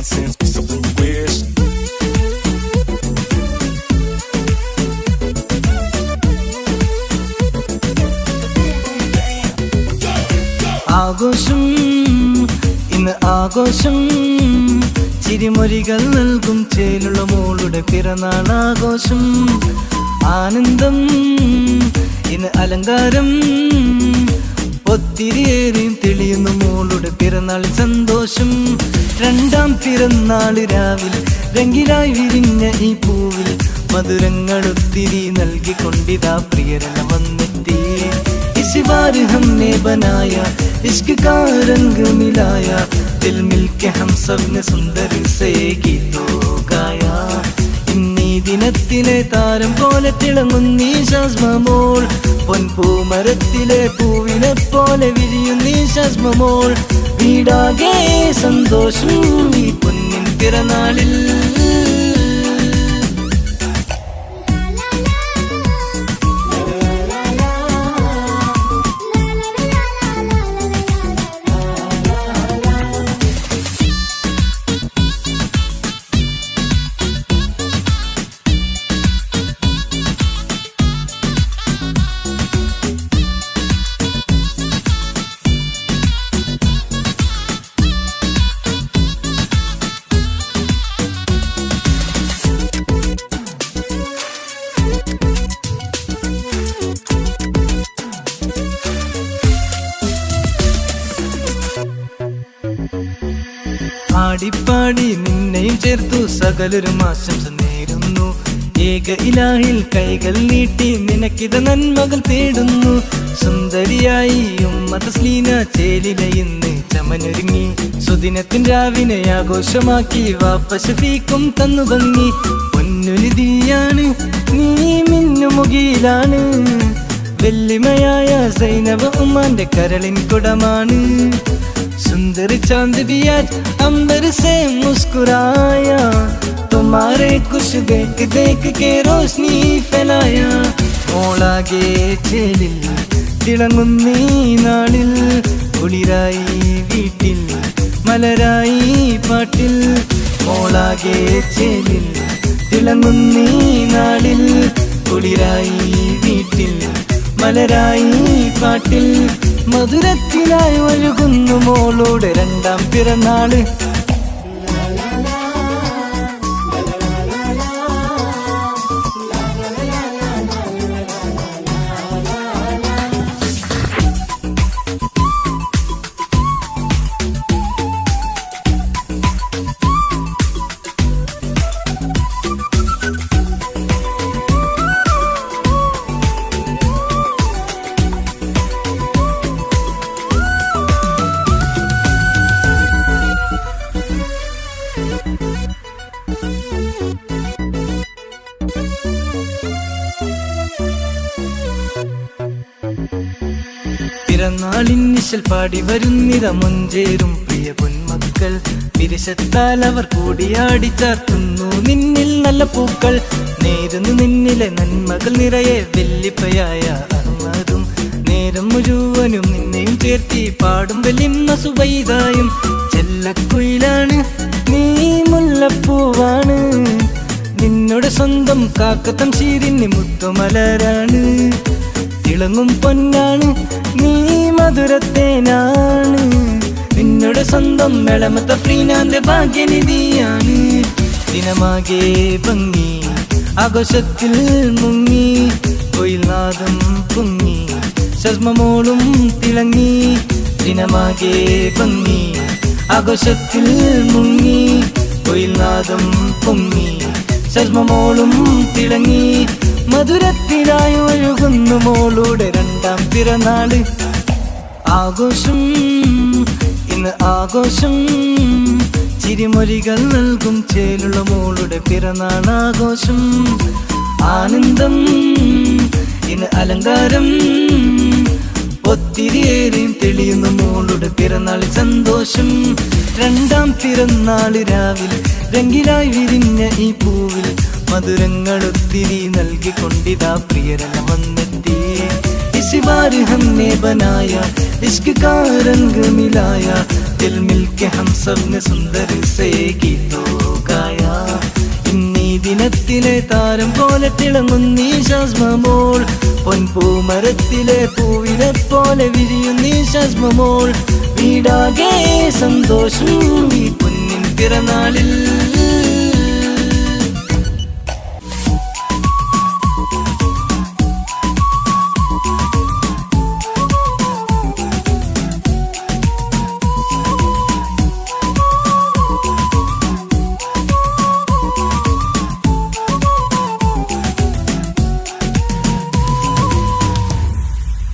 nonsense, be something you wish. ആഘോഷം ഇന്ന് ആഘോഷം, ചിരിമൊഴികൾ നൽകും ചേലുള്ള മോളുടെ പിറന്നാളാഘോഷം. ആനന്ദം ഇന്ന് അലങ്കാരം, ഒത്തിരിയേറിയും തെളിയുന്നു മോളുടെ പിറന്നാളിൽ സന്തോഷം. രണ്ടാം പിറന്നാൾ രാവിൽ രംഗിലായി വിരിഞ്ഞ ഈ പൂവിൽ മധുരങ്ങൾ ഒത്തിരി നൽകിക്കൊണ്ടിതാ പ്രിയരന വന്നെത്തി. इस बार हमने बनाया इश्क का रंग मिलाया, दिल मिलके हम सब ने सुंदर से गीतो गाया. ഇന്നീ ദിനത്തിലെ താരം പോലെ തിളങ്ങുന്നീ ശാസ്മമോൾ, പൊൻപൂമരത്തിലെ പൂവിനെ പോലെ വിരിയുന്നീ ശാസ്മമോൾ. വീടാകെ സന്തോഷം ഈ പൊന്നിൻ പിറന്നാളിൽ. ആടിപ്പാടി നിന്നെയും ചേർത്തു സകലരും ആശംസ നേരുന്നു. ഏക ഇലാഹിൽ കൈകൾ നീട്ടി നിനക്കിത നന്മകൾ തേടുന്നു. സുന്ദരിയായി ഉമ്മ തസ്ലീന ചേലില ഇന്ന് ചമനൊരുങ്ങി. സുദിനത്തിൻ രാവിനെ ആഘോഷമാക്കി വാപ്പ ഷഫീഖും തന്നു ഭംഗി. പൊന്നുനിധിയാണ് നീ മിന്നുമുകിലാണ്, വെല്ലിമയായ സൈനബ ഉമ്മാന്റെ കരളിൻ കുടമാണ്. सुंदर चांद भी आज अंबर से मुस्कुराया, तुम्हारे कुछ देख देख के रोशनी फैलाया. മോളാകെ ചേലിൽ തിളങ്ങുന്നീ നാളിൽ, കുളിരായി വീട്ടിൽ മലരായി പാട്ടിൽ. മോളാകെ ചേലിൽ തിളങ്ങുന്നീ നാളിൽ, കുളിരായി വീട്ടിൽ മലരായി പാട്ടിൽ. മധുരത്തിലായി ഒഴുകുന്നു മോളുടെ രണ്ടാം പിറന്നാള്. പിറന്നാളിൻ നിശൽ പാടി വരുന്നിത മുഞ്ചേരും പ്രിയ പൊന്മക്കൾ. വിരശത്താൽ അവർ കൂടിയാടി ചാർത്തുന്നു നിന്നിൽ നല്ല പൂക്കൾ. നേരുന്നു നിന്നിലെ നന്മകൾ നിറയെ വെല്ലിപ്പയായ അഹ്മദും. നേരം മുഴുവനും നിന്നെയും ചേർത്തി പാടും വെല്ലിമ്മ സുബൈദായും. ചെല്ലക്കുയിലാണ് നീ മുല്ലപ്പൂവാണ്, നിന്നോട് സ്വന്തം കാക്കത്തം ശീരിന് മുത്തുമലരാണ്. തിളങ്ങും പൊന്നാണ് നീ മധുരത്തേനാണ്, നിന്നോട് സ്വന്തം മെളമത്ത ഫ്രീനാന്റെ ഭാഗ്യനിധിയാണ്. ദിനമാകെ ഭംഗി ആഘോഷത്തിൽ മുങ്ങി, കൊയിൽനാദം പൊങ്ങി ശസ്മമോളും തിളങ്ങി. ദിനമാകെ ഭംഗി ആഘോഷത്തിൽ മുങ്ങി, കൊയിൽനാദം പൊങ്ങി ശസ്മമോളും തിളങ്ങി. മധുരത്തിലായി ഒഴുകുന്നു മോളുടെ രണ്ടാം പിറന്നാള്. ആഘോഷം ഇന്ന് ആഘോഷം, ചിരിമൊഴികൾ നൽകും ചേലുള്ള മോളുടെ പിറന്നാളാഘോഷം. ആനന്ദം ഇന്ന് അലങ്കാരം, ഒത്തിരിയേറിയും തെളിയുന്നു മോളുടെ പിറന്നാളിൽ സന്തോഷം. രണ്ടാം പിറന്നാൾ രാവിൽ രംഗിലായി വിരിഞ്ഞ ഈ പൂവിൽ മധുരങ്ങൾ ഒത്തിരി നൽകിക്കൊണ്ടിതാ പ്രിയരന വന്നെത്തി. इस बार हमने बनाया इश्क का रंग मिलाया, दिल मिलके हम सबने सुंदर से गीतों गाया ഇന്നീ ദിനത്തിലെ താരം പോലെ തിളങ്ങുന്നീ ശാസ്മമോൾ പൊൻപൂമരത്തിലെ പൂവിനെ പോലെ വിരിയുന്നീ ശാസ്മമോൾ വീടാകെ സന്തോഷം ഈ പൊന്നിൻ പിറന്നാളിൽ